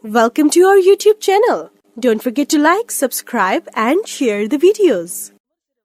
Welcome to our YouTube channel. Don't forget to like, subscribe and share the videos.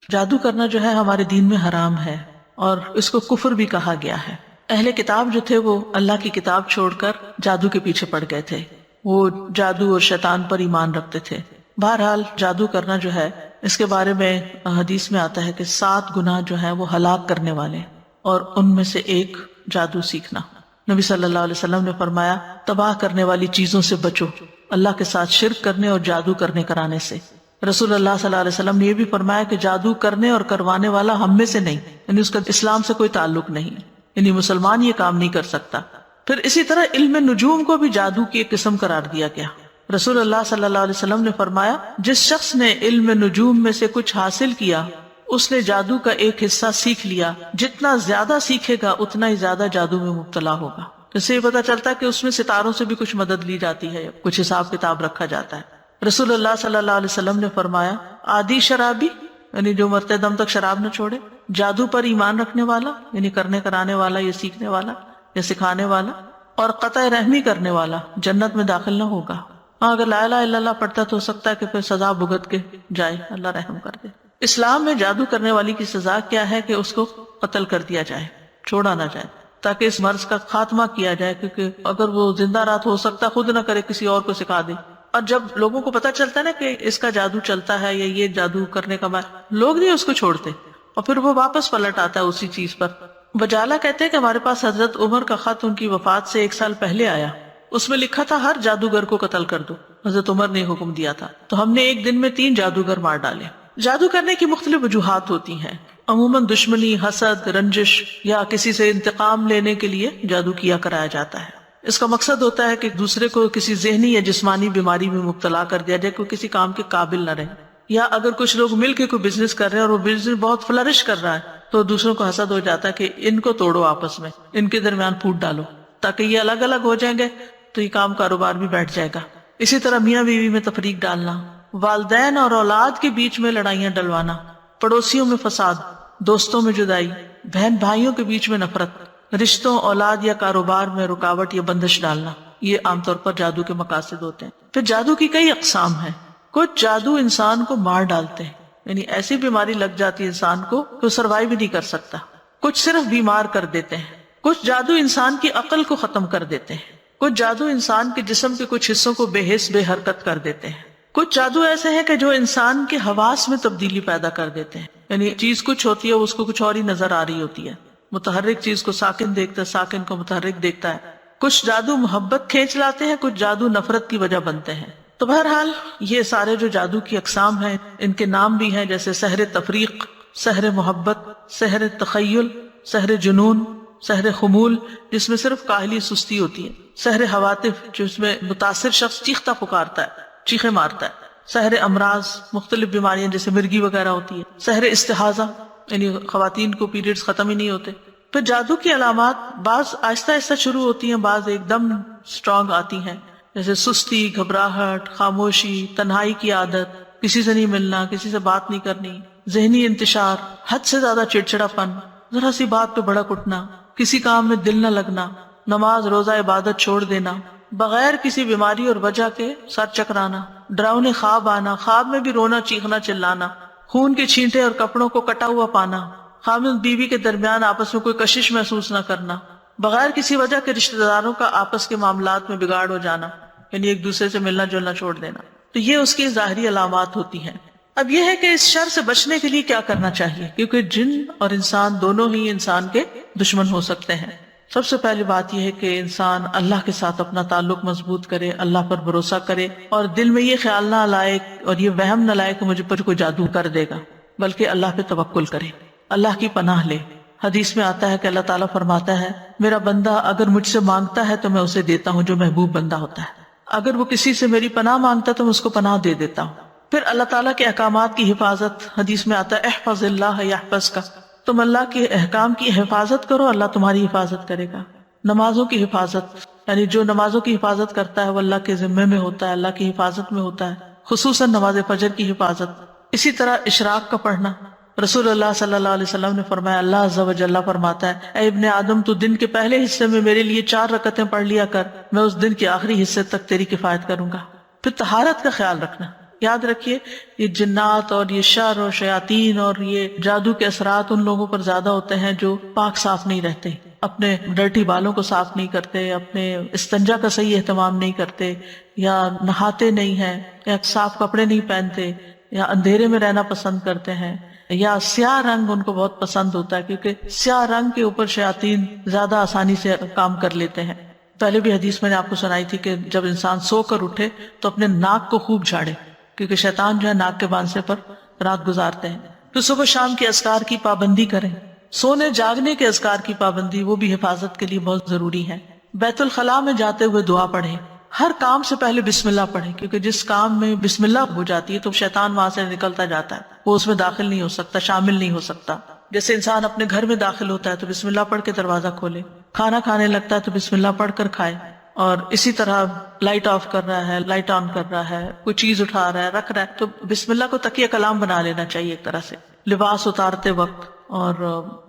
جادو کرنا جو ہے ہمارے دین میں حرام ہے اور اس کو کفر بھی کہا گیا ہے۔ اہل کتاب جو تھے وہ اللہ کی کتاب چھوڑ کر جادو کے پیچھے پڑ گئے تھے، وہ جادو اور شیطان پر ایمان رکھتے تھے۔ بہرحال جادو کرنا جو ہے اس کے بارے میں حدیث میں آتا ہے کہ 7 گناہ جو ہیں وہ ہلاک کرنے والے، اور ان میں سے ایک جادو سیکھنا۔ نبی صلی اللہ علیہ وسلم نے فرمایا تباہ کرنے والی چیزوں سے بچو، اللہ کے ساتھ شرک کرنے اور جادو کرنے کرانے سے۔ رسول اللہ صلی اللہ علیہ وسلم نے یہ بھی فرمایا کہ جادو کرنے اور کروانے والا ہم میں سے نہیں، یعنی اس کا اسلام سے کوئی تعلق نہیں، یعنی مسلمان یہ کام نہیں کر سکتا۔ پھر اسی طرح علم نجوم کو بھی جادو کی ایک قسم قرار دیا گیا۔ رسول اللہ صلی اللہ علیہ وسلم نے فرمایا جس شخص نے علم نجوم میں سے کچھ حاصل کیا اس نے جادو کا ایک حصہ سیکھ لیا، جتنا زیادہ سیکھے گا اتنا ہی زیادہ جادو میں مبتلا ہوگا۔ اس سے یہ پتا چلتا ہے کہ اس میں ستاروں سے بھی کچھ مدد لی جاتی ہے، کچھ حساب کتاب رکھا جاتا ہے۔ رسول اللہ صلی اللہ علیہ وسلم نے فرمایا عادی شرابی، یعنی جو مرتے دم تک شراب نہ چھوڑے، جادو پر ایمان رکھنے والا، یعنی کرنے کرانے والا یا سیکھنے والا یا سکھانے والا، اور قطع رحمی کرنے والا جنت میں داخل نہ ہوگا۔ ہاں اگر لا الہ الا اللہ پڑھتا تو ہو سکتا ہے کہ پھر سزا بھگت کے جائے، اللہ رحم کر دے۔ اسلام میں جادو کرنے والی کی سزا کیا ہے کہ اس کو قتل کر دیا جائے، چھوڑا نہ جائے، تاکہ اس مرض کا خاتمہ کیا جائے، کیونکہ اگر وہ زندہ رات ہو سکتا خود نہ کرے کسی اور کو سکھا دے۔ اور جب لوگوں کو پتہ چلتا ہے نا کہ اس کا جادو چلتا ہے یا یہ جادو کرنے کا لوگ نہیں اس کو چھوڑتے، اور پھر وہ واپس پلٹ آتا ہے اسی چیز پر۔ بجالہ کہتے ہیں کہ ہمارے پاس حضرت عمر کا خط ان کی وفات سے 1 سال پہلے آیا، اس میں لکھا تھا ہر جادوگر کو قتل کر دو۔ حضرت عمر نے حکم دیا تھا، تو ہم نے ایک دن میں 3 جادوگر مار ڈالے۔ جادو کرنے کی مختلف وجوہات ہوتی ہیں، عموماً دشمنی، حسد، رنجش یا کسی سے انتقام لینے کے لیے جادو کیا کرایا جاتا ہے۔ اس کا مقصد ہوتا ہے کہ دوسرے کو کسی ذہنی یا جسمانی بیماری میں مبتلا کر دیا جائے، کوئی کسی کام کے قابل نہ رہے۔ یا اگر کچھ لوگ مل کے کوئی بزنس کر رہے ہیں اور وہ بزنس بہت فلرش کر رہا ہے تو دوسروں کو حسد ہو جاتا ہے کہ ان کو توڑو، آپس میں ان کے درمیان پھوٹ ڈالو، تاکہ یہ الگ الگ ہو جائیں گے تو یہ کام کاروبار بھی بیٹھ جائے گا۔ اسی طرح میاں بیوی میں تفریق ڈالنا، والدین اور اولاد کے بیچ میں لڑائیاں ڈلوانا، پڑوسیوں میں فساد، دوستوں میں جدائی، بہن بھائیوں کے بیچ میں نفرت، رشتوں، اولاد یا کاروبار میں رکاوٹ یا بندش ڈالنا، یہ عام طور پر جادو کے مقاصد ہوتے ہیں۔ پھر جادو کی کئی اقسام ہیں۔ کچھ جادو انسان کو مار ڈالتے ہیں، یعنی ایسی بیماری لگ جاتی ہے انسان کو کہ وہ سروائیو بھی نہیں کر سکتا۔ کچھ صرف بیمار کر دیتے ہیں۔ کچھ جادو انسان کی عقل کو ختم کر دیتے ہیں۔ کچھ جادو انسان کے جسم کے کچھ حصوں کو بے حس بے حرکت کر دیتے ہیں۔ کچھ جادو ایسے ہیں کہ جو انسان کے حواس میں تبدیلی پیدا کر دیتے ہیں، یعنی چیز کچھ ہوتی ہے اس کو کچھ اور ہی نظر آ رہی ہوتی ہے، متحرک چیز کو ساکن دیکھتا ہے، ساکن کو متحرک دیکھتا ہے۔ کچھ جادو محبت کھینچ لاتے ہیں، کچھ جادو نفرت کی وجہ بنتے ہیں۔ تو بہرحال یہ سارے جو جادو کی اقسام ہیں ان کے نام بھی ہیں، جیسے سحر تفریق، سحر محبت، سحر تخیل، سحر جنون، سحر خمول جس میں صرف کاہلی سستی ہوتی ہے، سحر حواتف جس میں متاثر شخص چیختا پکارتا ہے، چیخے مارتا ہے، سحر امراض مختلف بیماریاں جیسے مرگی وغیرہ ہوتی ہے، سحر استحاضہ یعنی خواتین کو پیریڈز ختم ہی نہیں ہوتے۔ پھر جادو کی علامات بعض آہستہ آہستہ شروع ہوتی ہیں، بعض ایک دم سٹرونگ آتی ہیں، جیسے سستی، گھبراہٹ، خاموشی، تنہائی کی عادت، کسی سے نہیں ملنا، کسی سے بات نہیں کرنی، ذہنی انتشار، حد سے زیادہ چڑچڑا پن، ذرا سی بات پہ بھڑک اٹھنا، کسی کام میں دل نہ لگنا، نماز روزہ عبادت چھوڑ دینا، بغیر کسی بیماری اور وجہ کے سر چکرانا، ڈراؤنے خواب آنا، خواب میں بھی رونا، چیخنا، چلانا، خون کے چھینٹے اور کپڑوں کو کٹا ہوا پانا، خامد بیوی کے درمیان آپس میں کوئی کشش محسوس نہ کرنا، بغیر کسی وجہ کے رشتہ داروں کا آپس کے معاملات میں بگاڑ ہو جانا، یعنی ایک دوسرے سے ملنا جلنا چھوڑ دینا۔ تو یہ اس کی ظاہری علامات ہوتی ہیں۔ اب یہ ہے کہ اس شر سے بچنے کے لیے کیا کرنا چاہیے، کیونکہ جن اور انسان دونوں ہی انسان کے دشمن ہو سکتے ہیں۔ سب سے پہلی بات یہ ہے کہ انسان اللہ کے ساتھ اپنا تعلق مضبوط کرے، اللہ پر بھروسہ کرے، اور دل میں یہ خیال نہ لائے اور یہ وہم نہ لائے کہ مجھ پر کوئی جادو کر دے گا، بلکہ اللہ پہ توکل کرے، اللہ کی پناہ لے۔ حدیث میں آتا ہے کہ اللہ تعالیٰ فرماتا ہے میرا بندہ اگر مجھ سے مانگتا ہے تو میں اسے دیتا ہوں جو محبوب بندہ ہوتا ہے، اگر وہ کسی سے میری پناہ مانگتا ہے تو میں اس کو پناہ دے دیتا ہوں۔ پھر اللہ تعالیٰ کے احکامات کی حفاظت، حدیث میں آتا ہے احفظ اللہ یحفظ کا، تم اللہ کے احکام کی حفاظت کرو، اللہ تمہاری حفاظت کرے گا۔ نمازوں کی حفاظت، یعنی جو نمازوں کی حفاظت کرتا ہے وہ اللہ کے ذمے میں ہوتا ہے، اللہ کی حفاظت میں ہوتا ہے، خصوصاً نماز فجر کی حفاظت۔ اسی طرح اشراق کا پڑھنا، رسول اللہ صلی اللہ علیہ وسلم نے فرمایا، اللہ عز و جل فرماتا ہے، اے ابن آدم تو دن کے پہلے حصے میں میرے لیے 4 رکعتیں پڑھ لیا کر، میں اس دن کے آخری حصے تک تیری کفایت کروں گا۔ پھر طہارت کا خیال رکھنا، یاد رکھیے یہ جنات اور یہ شر اور شیاطین اور یہ جادو کے اثرات ان لوگوں پر زیادہ ہوتے ہیں جو پاک صاف نہیں رہتے، اپنے ڈرٹی بالوں کو صاف نہیں کرتے، اپنے استنجا کا صحیح اہتمام نہیں کرتے، یا نہاتے نہیں ہیں، یا صاف کپڑے نہیں پہنتے، یا اندھیرے میں رہنا پسند کرتے ہیں، یا سیاہ رنگ ان کو بہت پسند ہوتا ہے کیونکہ سیاہ رنگ کے اوپر شیاطین زیادہ آسانی سے کام کر لیتے ہیں۔ پہلے بھی حدیث میں نے آپ کو سنائی تھی کہ جب انسان سو کر اٹھے تو اپنے ناک کو خوب جھاڑے، کیونکہ شیطان جو ہے ناک کے باندھنے پر رات گزارتے ہیں۔ تو صبح شام کے اذکار کی پابندی کریں، سونے جاگنے کے اذکار کی پابندی وہ بھی حفاظت کے لیے بہت ضروری ہے۔ بیت الخلاء میں جاتے ہوئے دعا پڑھیں، ہر کام سے پہلے بسم اللہ پڑھیں، کیونکہ جس کام میں بسم اللہ ہو جاتی ہے تو شیطان وہاں سے نکلتا جاتا ہے، وہ اس میں داخل نہیں ہو سکتا، شامل نہیں ہو سکتا۔ جیسے انسان اپنے گھر میں داخل ہوتا ہے تو بسم اللہ پڑھ کے دروازہ کھولے، کھانا کھانے لگتا ہے تو بسم اللہ پڑھ کر کھائے، اور اسی طرح لائٹ آف کر رہا ہے، لائٹ آن کر رہا ہے، کوئی چیز اٹھا رہا ہے، رکھ رہا ہے، تو بسم اللہ کو تکیہ کلام بنا لینا چاہیے ایک طرح سے لباس اتارتے وقت۔ اور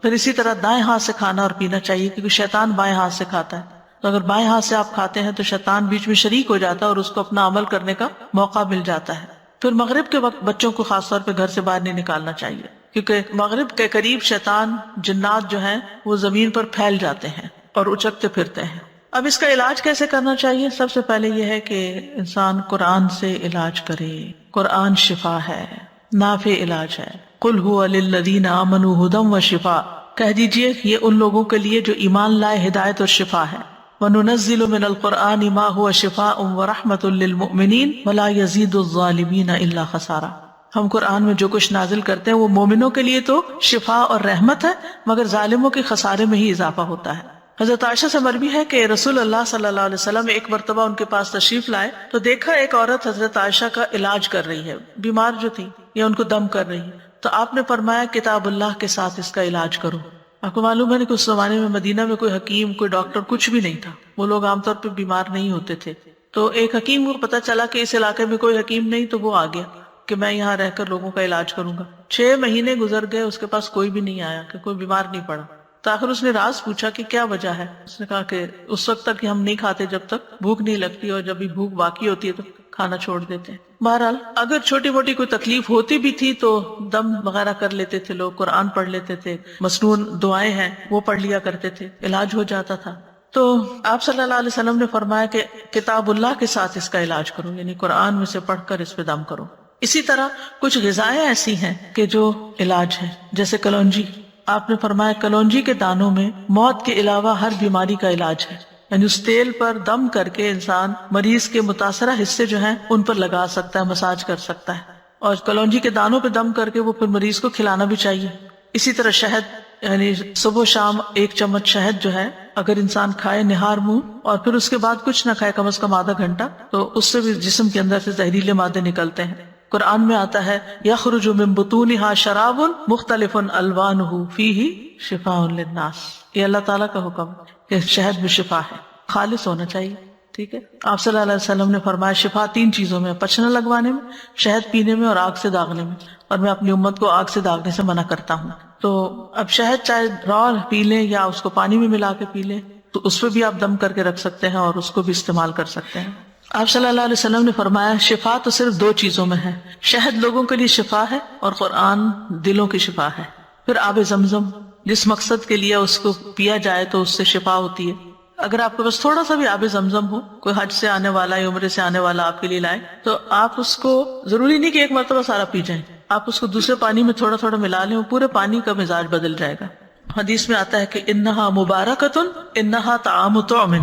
پھر اسی طرح دائیں ہاتھ سے کھانا اور پینا چاہیے، کیونکہ شیطان بائیں ہاتھ سے کھاتا ہے، تو اگر بائیں ہاتھ سے آپ کھاتے ہیں تو شیطان بیچ میں شریک ہو جاتا ہے اور اس کو اپنا عمل کرنے کا موقع مل جاتا ہے۔ پھر مغرب کے وقت بچوں کو خاص طور پہ گھر سے باہر نہیں نکالنا چاہیے، کیونکہ مغرب کے قریب شیطان جنات جو ہیں وہ زمین پر پھیل جاتے ہیں اور اچکتے پھرتے ہیں۔ اب اس کا علاج کیسے کرنا چاہیے؟ سب سے پہلے یہ ہے کہ انسان قرآن سے علاج کرے، قرآن شفا ہے، نافع علاج ہے۔ قل هو للذین آمنوا ھدی وشفاء، کہہ دیجئے یہ ان لوگوں کے لیے جو ایمان لائے ہدایت اور شفا ہے۔ وَنُنَزِّلُ مِنَ الْقُرْآنِ مَا هُوَ شِفَاءٌ وَرَحْمَةٌ لِّلْمُؤْمِنِينَ وَلَا يَزِيدُ الظَّالِمِينَ إِلَّا خَسَارًا۔ ہم قرآن میں جو کچھ نازل کرتے ہیں وہ مومنوں کے لیے تو شفا اور رحمت ہے، مگر ظالموں کے خسارے میں ہی اضافہ ہوتا ہے۔ حضرت عائشہ سے مروی ہے کہ رسول اللہ صلی اللہ علیہ وسلم ایک مرتبہ ان کے پاس تشریف لائے تو دیکھا ایک عورت حضرت عائشہ کا علاج کر رہی ہے، بیمار جو تھی یا ان کو دم کر رہی ہے، تو آپ نے فرمایا کتاب اللہ کے ساتھ اس کا علاج کرو۔ آپ کو معلوم ہے کہ اس زمانے میں مدینہ میں کوئی حکیم، کوئی ڈاکٹر کچھ بھی نہیں تھا، وہ لوگ عام طور پہ بیمار نہیں ہوتے تھے۔ تو ایک حکیم کو پتا چلا کہ اس علاقے میں کوئی حکیم نہیں، تو وہ آ گیا کہ میں یہاں رہ کر لوگوں کا علاج کروں گا۔ 6 مہینے گزر گئے، اس کے پاس کوئی بھی نہیں آیا، کہ کوئی بیمار نہیں پڑا۔ تو آخر اس نے راز پوچھا کہ کیا وجہ ہے؟ اس نے کہا کہ اس وقت تک ہم نہیں کھاتے جب تک بھوک نہیں لگتی، اور جب بھی بھوک باقی ہوتی ہے تو کھانا چھوڑ دیتے ہیں۔ بہرحال اگر چھوٹی موٹی کوئی تکلیف ہوتی بھی تھی تو دم وغیرہ کر لیتے تھے لوگ، قرآن پڑھ لیتے تھے، مسنون دعائیں ہیں وہ پڑھ لیا کرتے تھے، علاج ہو جاتا تھا۔ تو آپ صلی اللہ علیہ وسلم نے فرمایا کہ کتاب اللہ کے ساتھ اس کا علاج کرو، یعنی قرآن میں سے پڑھ کر اس پہ دم کرو۔ اسی طرح کچھ غذائیں ایسی ہیں کہ جو علاج ہے، جیسے کلونجی۔ آپ نے فرمایا کلونجی کے دانوں میں موت کے علاوہ ہر بیماری کا علاج ہے، یعنی اس تیل پر دم کر کے انسان مریض کے متاثرہ حصے جو ہیں ان پر لگا سکتا ہے، مساج کر سکتا ہے، اور کلونجی کے دانوں پہ دم کر کے وہ پھر مریض کو کھلانا بھی چاہیے۔ اسی طرح شہد، یعنی صبح شام 1 چمچ شہد جو ہے اگر انسان کھائے نہار منہ، اور پھر اس کے بعد کچھ نہ کھائے کم از کم آدھا گھنٹہ، تو اس سے بھی جسم کے اندر سے زہریلے مادے نکلتے ہیں۔ قرآن میں آتا ہے یخرج من بطونها شراب مختلف الوانہ فیہ شفاء للناس، یہ اللہ تعالیٰ کا حکم کہ شہد میں شفا ہے، خالص ہونا چاہیے، ٹھیک ہے۔ آپ صلی اللہ علیہ وسلم نے فرمایا شفا 3 چیزوں میں، پچھنا لگوانے میں، شہد پینے میں، اور آگ سے داغنے میں، اور میں اپنی امت کو آگ سے داغنے سے منع کرتا ہوں۔ تو اب شہد چاہے را پی لیں یا اس کو پانی میں ملا کے پی لیں، تو اس پہ بھی آپ دم کر کے رکھ سکتے ہیں اور اس کو بھی استعمال کر سکتے ہیں۔ آپ صلی اللہ علیہ وسلم نے فرمایا شفا تو صرف 2 چیزوں میں ہے، شہد لوگوں کے لیے شفا ہے اور قرآن دلوں کی شفا ہے۔ پھر آب زمزم، جس مقصد کے لیے اس کو پیا جائے تو اس سے شفا ہوتی ہے۔ اگر آپ کے پاس تھوڑا سا بھی آب زمزم ہو، کوئی حج سے آنے والا یا عمرے سے آنے والا آپ کے لیے لائے، تو آپ اس کو ضروری نہیں کہ ایک مرتبہ سارا پی جائیں، آپ اس کو دوسرے پانی میں تھوڑا تھوڑا ملا لیں، پورے پانی کا مزاج بدل جائے گا۔ حدیث میں آتا ہے کہ انہا مبارکۃ انہا طعام طعم،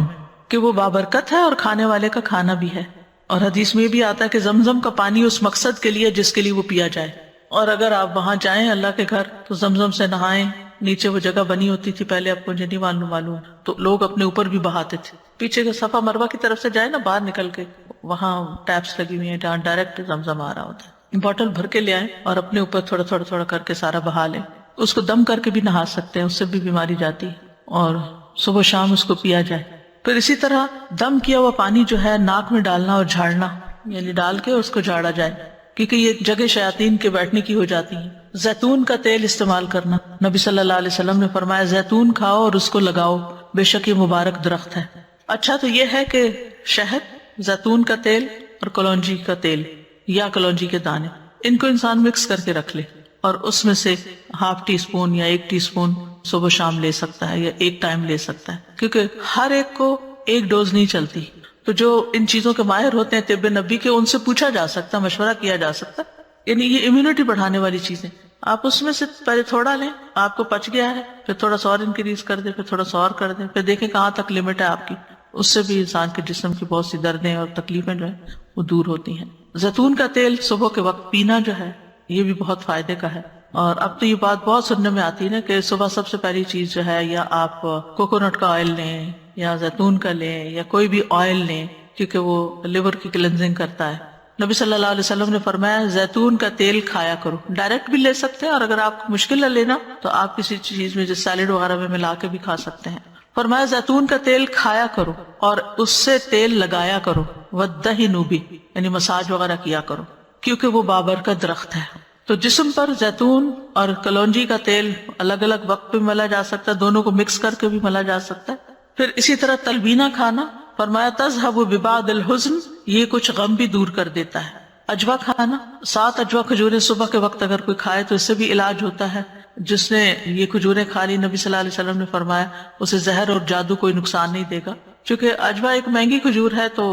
کہ وہ بابرکت ہے اور کھانے والے کا کھانا بھی ہے۔ اور حدیث میں بھی آتا ہے کہ زمزم کا پانی اس مقصد کے لیے جس کے لیے وہ پیا جائے۔ اور اگر آپ وہاں جائیں اللہ کے گھر تو زمزم سے نہائیں، نیچے وہ جگہ بنی ہوتی تھی پہلے، آپ کو نہیں معلوم تو لوگ اپنے اوپر بھی بہاتے تھے۔ پیچھے کے صفا مروہ کی طرف سے جائے نا، باہر نکل کے وہاں ٹیپس لگی ہوئی ہیں جہاں ڈائریکٹ زمزم آ رہا ہوتا ہے، بوٹل بھر کے لے آئیں اور اپنے اوپر تھوڑا تھوڑا تھوڑا کر کے سارا بہا لیں۔ اس کو دم کر کے بھی نہا سکتے ہیں، اس سے بھی بیماری جاتی ہے، اور صبح شام اس کو پیا جائے۔ پھر اسی طرح دم کیا ہوا پانی جو ہے ناک میں ڈالنا اور جھاڑنا، یعنی ڈال کے اس کو جھاڑا جائے، کیونکہ یہ جگہ شیاطین کے بیٹھنے کی ہو جاتی ہیں۔ زیتون کا تیل استعمال کرنا، نبی صلی اللہ علیہ وسلم نے فرمایا زیتون کھاؤ اور اس کو لگاؤ، بے شک یہ مبارک درخت ہے۔ اچھا تو یہ ہے کہ شہد، زیتون کا تیل اور کلونجی کا تیل یا کلونجی کے دانے، ان کو انسان مکس کر کے رکھ لے اور اس میں سے ہاف ٹی اسپون یا 1 ٹی اسپون صبح شام لے سکتا ہے یا ایک ٹائم لے سکتا ہے، کیونکہ ہر ایک کو ایک ڈوز نہیں چلتی۔ تو جو ان چیزوں کے ماہر ہوتے ہیں طب نبی کے، ان سے پوچھا جا سکتا، مشورہ کیا جا سکتا، یعنی یہ امیونٹی بڑھانے والی چیزیں، آپ اس میں سے پہلے تھوڑا لیں، آپ کو پچ گیا ہے پھر تھوڑا سا اور انکریز کر دیں، پھر تھوڑا سا اور کر دیں، پھر دیکھیں کہاں تک لمٹ ہے آپ کی، اس سے بھی انسان کے جسم کی بہت سی دردیں اور تکلیفیں جو ہیں وہ دور ہوتی ہیں۔ زیتون کا تیل صبح کے وقت پینا جو ہے یہ بھی بہت فائدے کا ہے، اور اب تو یہ بات بہت سننے میں آتی ہے نا کہ صبح سب سے پہلی چیز جو ہے یا آپ کوکونٹ کا آئل لیں یا زیتون کا لیں یا کوئی بھی آئل لیں، کیونکہ وہ لیور کی کلینزنگ کرتا ہے۔ نبی صلی اللہ علیہ وسلم نے فرمایا زیتون کا تیل کھایا کرو، ڈائریکٹ بھی لے سکتے ہیں، اور اگر آپ کو مشکل ہے لینا تو آپ کسی چیز میں جیسے سیلیڈ وغیرہ میں ملا کے بھی کھا سکتے ہیں۔ فرمایا زیتون کا تیل کھایا کرو اور اس سے تیل لگایا کرو، وَالدَّهِنُ بِهِ، یعنی مساج وغیرہ کیا کرو، کیونکہ وہ بابرکت درخت ہے۔ تو جسم پر زیتون اور کلونجی کا تیل الگ الگ وقت پہ ملا جا سکتا ہے، دونوں کو مکس کر کے بھی ملا جا سکتا ہے۔ پھر اسی طرح تلبینہ کھانا، فرمایا تذهب ببعض الحزن، یہ کچھ غم بھی دور کر دیتا ہے۔ اجوا کھانا، 7 اجوا کھجوریں صبح کے وقت اگر کوئی کھائے تو اس سے بھی علاج ہوتا ہے۔ جس نے یہ کھجوریں کھا لی، نبی صلی اللہ علیہ وسلم نے فرمایا اسے زہر اور جادو کوئی نقصان نہیں دے گا، چونکہ اجوا ایک مہنگی کھجور ہے، تو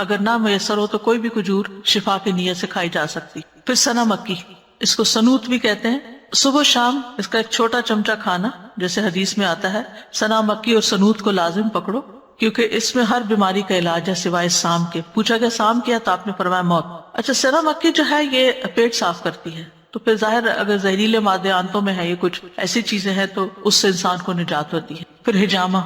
اگر نہ میسر ہو تو کوئی بھی کھجور شفا کی نیت سے کھائی جا سکتی۔ پھر سنا مکی، اس کو سنوت بھی کہتے ہیں، صبح شام اس کا ایک چھوٹا چمچہ کھانا، جیسے حدیث میں آتا ہے سنا مکی اور سنوت کو لازم پکڑو، کیونکہ اس میں ہر بیماری کا علاج ہے سوائے سام کے۔ پوچھا گیا سام کیا، تو آپ نے فرمایا موت۔ اچھا، سنا مکی جو ہے یہ پیٹ صاف کرتی ہے، تو پھر ظاہر اگر زہریلے مادے آنتوں میں ہے، یہ کچھ ایسی چیزیں ہیں تو اس سے انسان کو نجات ہوتی ہے۔ پھر ہجامہ،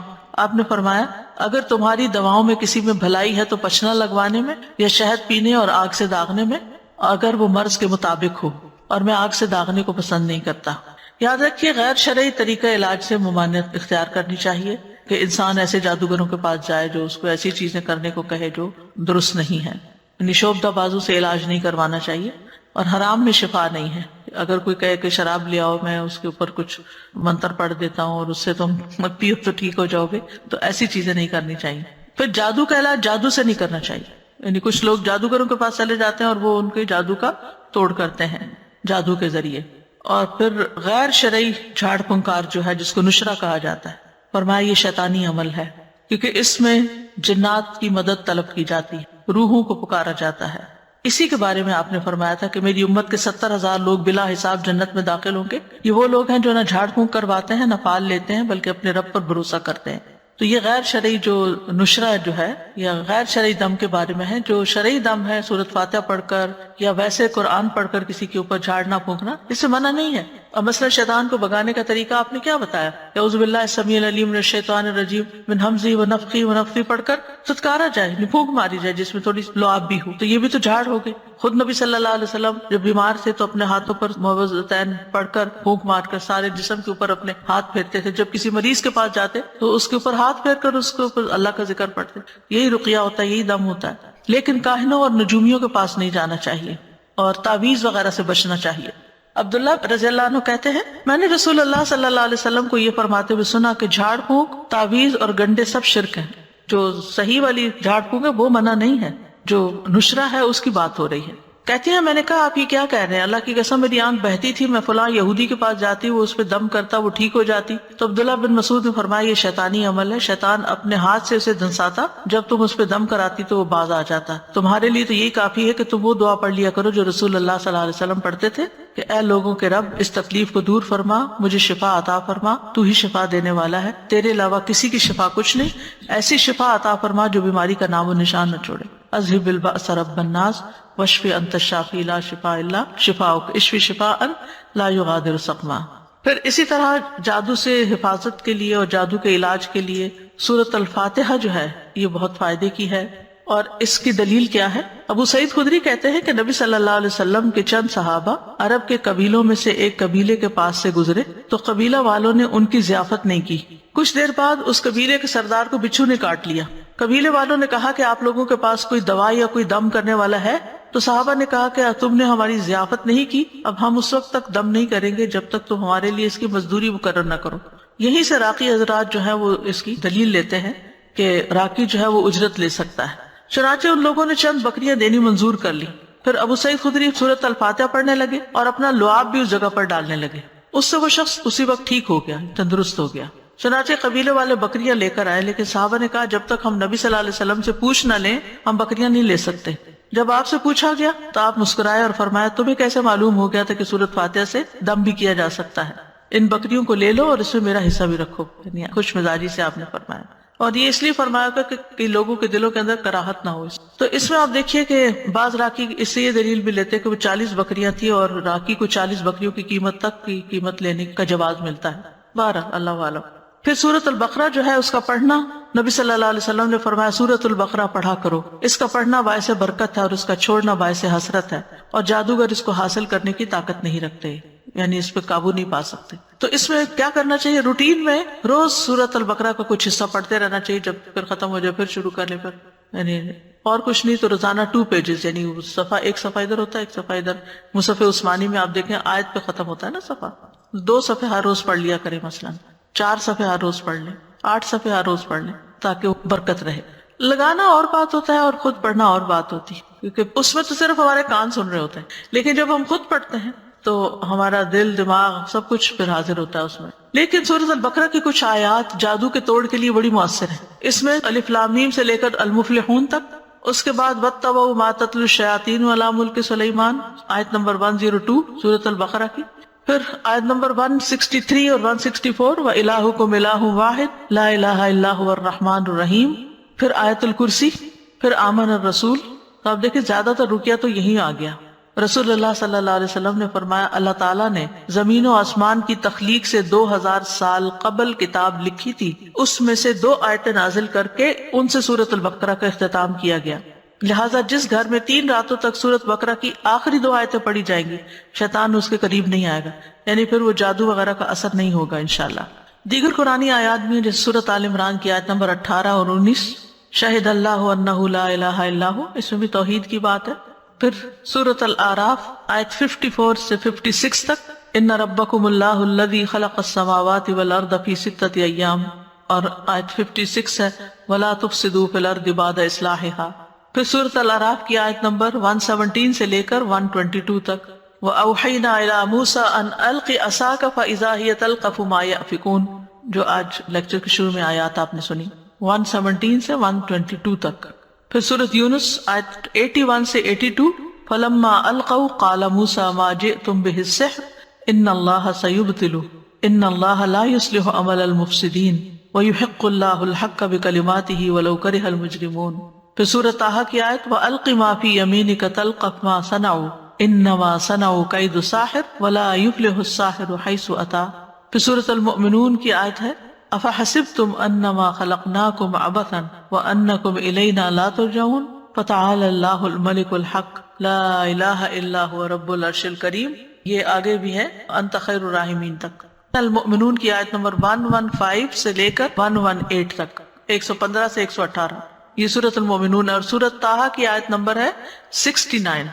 آپ نے فرمایا اگر تمہاری دواؤں میں کسی میں بھلائی ہے تو پچنا لگوانے میں یا شہد پینے اور آگ سے داغنے میں، اگر وہ مرض کے مطابق ہو، اور میں آگ سے داغنے کو پسند نہیں کرتا۔ یاد رکھیے غیر شرعی طریقہ علاج سے ممانعت اختیار کرنی چاہیے، کہ انسان ایسے جادوگروں کے پاس جائے جو اس کو ایسی چیزیں کرنے کو کہے جو درست نہیں ہے۔ نشوبدہ بازو سے علاج نہیں کروانا چاہیے، اور حرام میں شفا نہیں ہے۔ اگر کوئی کہے کہ شراب لے آؤ، میں اس کے اوپر کچھ منتر پڑھ دیتا ہوں اور اس سے تم مت پیو تو ٹھیک ہو جاؤ گے، تو ایسی چیزیں نہیں کرنی چاہیے۔ پھر جادو کا علاج جادو سے نہیں کرنا چاہیے، یعنی کچھ لوگ جادوگروں کے پاس چلے جاتے ہیں اور وہ ان کے جادو کا توڑ کرتے ہیں جادو کے ذریعے۔ اور پھر غیر شرعی جھاڑ پھنکار جو ہے، جس کو نشرہ کہا جاتا ہے، فرمایا یہ شیطانی عمل ہے، کیونکہ اس میں جنات کی مدد طلب کی جاتی ہے، روحوں کو پکارا جاتا ہے۔ اسی کے بارے میں آپ نے فرمایا تھا کہ میری امت کے 70,000 لوگ بلا حساب جنت میں داخل ہوں گے۔ یہ وہ لوگ ہیں جو نہ جھاڑ پھونک کرواتے ہیں، نہ پال لیتے ہیں، بلکہ اپنے رب پر بھروسہ کرتے ہیں۔ تو یہ غیر شرعی جو نشرہ جو ہے یا غیر شرعی دم کے بارے میں ہے۔ جو شرعی دم ہے سورۃ فاتحہ پڑھ کر یا ویسے قرآن پڑھ کر کسی کے اوپر جھاڑنا پھونکنا، اس سے منع نہیں ہے۔ اور مثلا شیطان کو بگانے کا طریقہ آپ نے کیا بتایا؟ اعوذ باللہ السمیع العلیم من الشیطان الرجیم من ہمزہ ونفخہ ونفثہ پڑھ کر ستکارا جائے، پھونک ماری جائے جس میں تھوڑی لعاب بھی ہو، تو یہ بھی تو جھاڑ ہو گئے۔ خود نبی صلی اللہ علیہ وسلم جب بیمار تھے تو اپنے ہاتھوں پر معوذتین پڑھ کر پھونک مار کر سارے جسم کے اوپر اپنے ہاتھ پھیرتے تھے۔ جب کسی مریض کے پاس جاتے تو اس کے اوپر ہاتھ پھیر کر اس کے اوپر اللہ کا ذکر پڑھتے۔ یہی رقیہ ہوتا ہے، یہی دم ہوتا ہے۔ لیکن کاہنوں اور نجومیوں کے پاس نہیں جانا چاہیے اور تعویذ وغیرہ سے بچنا چاہیے۔ عبداللہ رضی اللہ عنہ کہتے ہیں میں نے رسول اللہ صلی اللہ علیہ وسلم کو یہ فرماتے ہوئے سنا کہ جھاڑ پھونک، تعویذ اور گنڈے سب شرک ہیں۔ جو صحیح والی جھاڑ پھونک ہے وہ منع نہیں ہے، جو نشرہ ہے اس کی بات ہو رہی ہے۔ کہتی ہیں میں نے کہا آپ یہ کیا کہہ رہے ہیں؟ اللہ کی قسم میری آنکھ بہتی تھی، میں فلاں یہودی کے پاس جاتی، وہ اس پہ دم کرتا، وہ ٹھیک ہو جاتی۔ تو عبداللہ بن مسعود نے فرمایا یہ شیطانی عمل ہے، شیطان اپنے ہاتھ سے اسے دھنساتا، جب تم اس پہ دم کراتی تو وہ باز آ جاتا۔ تمہارے لیے تو یہی کافی ہے کہ تم وہ دعا پڑھ لیا کرو جو رسول اللہ صلی اللہ علیہ وسلم پڑھتے تھے کہ اے لوگوں کے رب اس تکلیف کو دور فرما، مجھے شفا عطا فرما، تو ہی شفا دینے والا ہے، تیرے علاوہ کسی کی شفا کچھ نہیں، ایسی شفا عطا فرما جو بیماری کا نام و نشان نہ چھوڑے۔ اذهب البأس رب الناس واشف انت الشافی لا شفاء الا شفاؤک اشف شفاء لا یغادر سقما۔ پھر اسی طرح جادو سے حفاظت کے لیے اور جادو کے علاج کے لیے سورۃ الفاتحہ جو ہے یہ بہت فائدے کی ہے۔ اور اس کی دلیل کیا ہے؟ ابو سعید خدری کہتے ہیں کہ نبی صلی اللہ علیہ وسلم کے چند صحابہ عرب کے قبیلوں میں سے ایک قبیلے کے پاس سے گزرے تو قبیلہ والوں نے ان کی ضیافت نہیں کی۔ کچھ دیر بعد اس قبیلے کے سردار کو بچھو نے کاٹ لیا۔ قبیلے والوں نے کہا کہ آپ لوگوں کے پاس کوئی دوا یا کوئی دم کرنے والا ہے؟ تو تو صحابہ نے کہا کہ تم نے ہماری ضیافت نہیں کی، اب ہم اس وقت تک دم نہیں کریں گے جب تک تم ہمارے لیے اس کی مزدوری مقرر نہ کرو۔ یہیں سے راقی حضرات جو ہے وہ اس کی دلیل لیتے ہیں کہ راقی جو ہے وہ اجرت لے سکتا ہے۔ چنانچہ ان لوگوں نے چند بکریاں دینی منظور کر لی۔ پھر ابو سعید خدری سورۃ الفاتحہ پڑھنے لگے اور اپنا لعاب بھی اس جگہ پر ڈالنے لگے۔ اس سے وہ شخص اسی وقت ٹھیک ہو گیا، تندرست ہو گیا۔ چنانچہ قبیلے والے بکریاں لے کر آئے، لیکن صحابہ نے کہا جب تک ہم نبی صلی اللہ علیہ وسلم سے پوچھ نہ لیں ہم بکریاں نہیں لے سکتے۔ جب آپ سے پوچھا گیا تو آپ مسکرائے اور فرمایا تمہیں کیسے معلوم ہو گیا تھا کہ سورۃ فاتحہ سے دم بھی کیا جا سکتا ہے؟ ان بکریوں کو لے لو اور اس میں میرا حصہ بھی رکھو۔ یعنی خوش مزاجی سے آپ نے فرمایا، اور یہ اس لیے فرمایا گا کہ لوگوں کے دلوں کے اندر کراہت نہ ہو۔ تو اس میں آپ دیکھیے کہ بعض راکی اس سے یہ دلیل بھی لیتے کہ وہ 40 بکریاں تھی اور راکی کو 40 بکریوں کی قیمت تک کی قیمت لینے کا جواز ملتا ہے۔ بہرحال اللہ عالم۔ پھر سورۃ البقرہ جو ہے اس کا پڑھنا، نبی صلی اللہ علیہ وسلم نے فرمایا سورۃ البقرہ پڑھا کرو، اس کا پڑھنا باعث برکت ہے اور اس کا چھوڑنا باعث حسرت ہے، اور جادوگر اس کو حاصل کرنے کی طاقت نہیں رکھتے، یعنی اس پہ قابو نہیں پا سکتے۔ تو اس میں کیا کرنا چاہیے؟ روٹین میں روز سورۃ البقرہ کا کچھ حصہ پڑھتے رہنا چاہیے، جب پھر ختم ہو جائے پھر شروع کر لیں، پھر یعنی اور کچھ نہیں تو روزانہ 2 پیجز، یعنی صفحہ ایک صفحہ ادھر ہوتا ہے ایک صفحہ ادھر۔ مصحف عثمانی میں آپ دیکھیں آیت پہ ختم ہوتا ہے نا صفحہ، 2 صفحے ہر روز پڑھ لیا کریں، مثلا 4 صفحے ہر روز پڑھ لیں، 8 صفحے ہر روز پڑھ لیں تاکہ وہ برکت رہے۔ لگانا اور بات ہوتا ہے اور خود پڑھنا اور بات ہوتی ہے، کیونکہ اس میں تو صرف ہمارے کان سن رہے ہوتے ہیں، لیکن جب ہم خود پڑھتے ہیں تو ہمارا دل دماغ سب کچھ پھر حاضر ہوتا ہے اس میں۔ لیکن سورۃ البقرہ کی کچھ آیات جادو کے توڑ کے لیے بڑی مؤثر ہیں۔ اس میں الف لام میم سے لے کر المفلحون تک، اس کے بعد واتبعوا ما تتلو الشیاطین علی ملک سلیمان، آیت نمبر 102 سورۃ البقرہ کی۔ پھر آیت نمبر 163 اور 164 وَإِلَٰهُكُمْ إِلَٰهٌ وَاحِدٌ لَا إِلَٰهَ إِلَّا هُوَ الرَّحْمَٰنُ الرَّحِيمُ۔ پھر آیت الکرسی، پھر آمن الرسول۔ تو آپ دیکھیں زیادہ تر رکیہ تو یہی آ گیا۔ رسول اللہ صلی اللہ علیہ وسلم نے فرمایا اللہ تعالیٰ نے زمین و آسمان کی تخلیق سے 2000 سال قبل کتاب لکھی تھی، اس میں سے 2 آیتیں نازل کر کے ان سے سورۃ البقرہ کا اختتام کیا گیا، لہٰذا جس گھر میں 3 راتوں تک سورۃ بقرہ کی آخری 2 آیتیں پڑھی جائیں گی شیطان اس کے قریب نہیں آئے گا، یعنی پھر وہ جادو وغیرہ کا اثر نہیں ہوگا انشاءاللہ۔ دیگر قرآنی آیات میں جیسے سورۃ آل عمران کی آیت نمبر 18 اور 19 شہد اللہ انہ لا الہ الا ہو، اس میں بھی توحید کی بات ہے۔ پھر سورۃ الاعراف آیت 54 سے 56 تک ان ربکم اللہ الذی خلق السماوات والارض فی 6 ایام، اور آیت 56 ہے ولا تفسدوا فی الارض بعد اصلاحها۔ پھر سورۃ الاعراف کی آیت نمبر 117 سے لے کر 122 تک وَأَوْحَيْنَا إِلَىٰ مُوسَىٰ أَنْ أَلْقِ عَصَاكَ فَإِذَا هِيَ تَلْقَفُ مَا يَأْفِكُونَ، جو آج لیکچر کے شروع میں آیات آپ نے سنی 117 سے 122 تک۔ پھر سورۃ یونس آیت 81 سے 82 فَلَمَّا أَلْقَوْا قَالَ مُوسَىٰ مَا جِئْتُمْ بِهِ السِّحْرُ إِنَّ اللَّهَ سَيُبْطِلُهُ إِنَّ اللَّهَ لَا يُصْلِحُ عَمَلَ الْمُفْسِدِينَ وَيُحِقُّ اللَّهُ الْحَقَّ بِكَلِمَاتِهِ وَلَوْ كَرِهَ الْمُجْرِمُونَ۔ پھر سورۃ طٰہٰ کی آیت وَأَلْقِ مَا فِي يَمِينِكَ تَلْقَفْ مَا صَنَعُوا إِنَّمَا صَنَعُوا كَيْدُ سَاحِرٍ وَلَا يُفْلِحُ السَّاحِرُ حَيْثُ أَتَىٰ۔ پھر سورۃ المؤمنون کی آیت ہے أَفَحَسِبْتُمْ أَنَّمَا خَلَقْنَاكُمْ عَبَثًا وَأَنَّكُمْ إِلَيْنَا لَا تُرْجَعُونَ فَتَعَالَى اللَّهُ الْمَلِكُ الْحَقُّ لَا إِلَٰهَ إِلَّا هُوَ رَبُّ الْعَرْشِ الْكَرِيمِ۔ یہ آگے بھی ہے أَنْتَ خَيْرُ الرَّاحِمِينَ تک۔ المؤمنون کی آیت نمبر 115 سے لے کر 118 تک، 115 سے 118 یہ سورۃ المؤمنون ہے، اور سورۃ طٰہٰ کی آیت نمبر ہے 69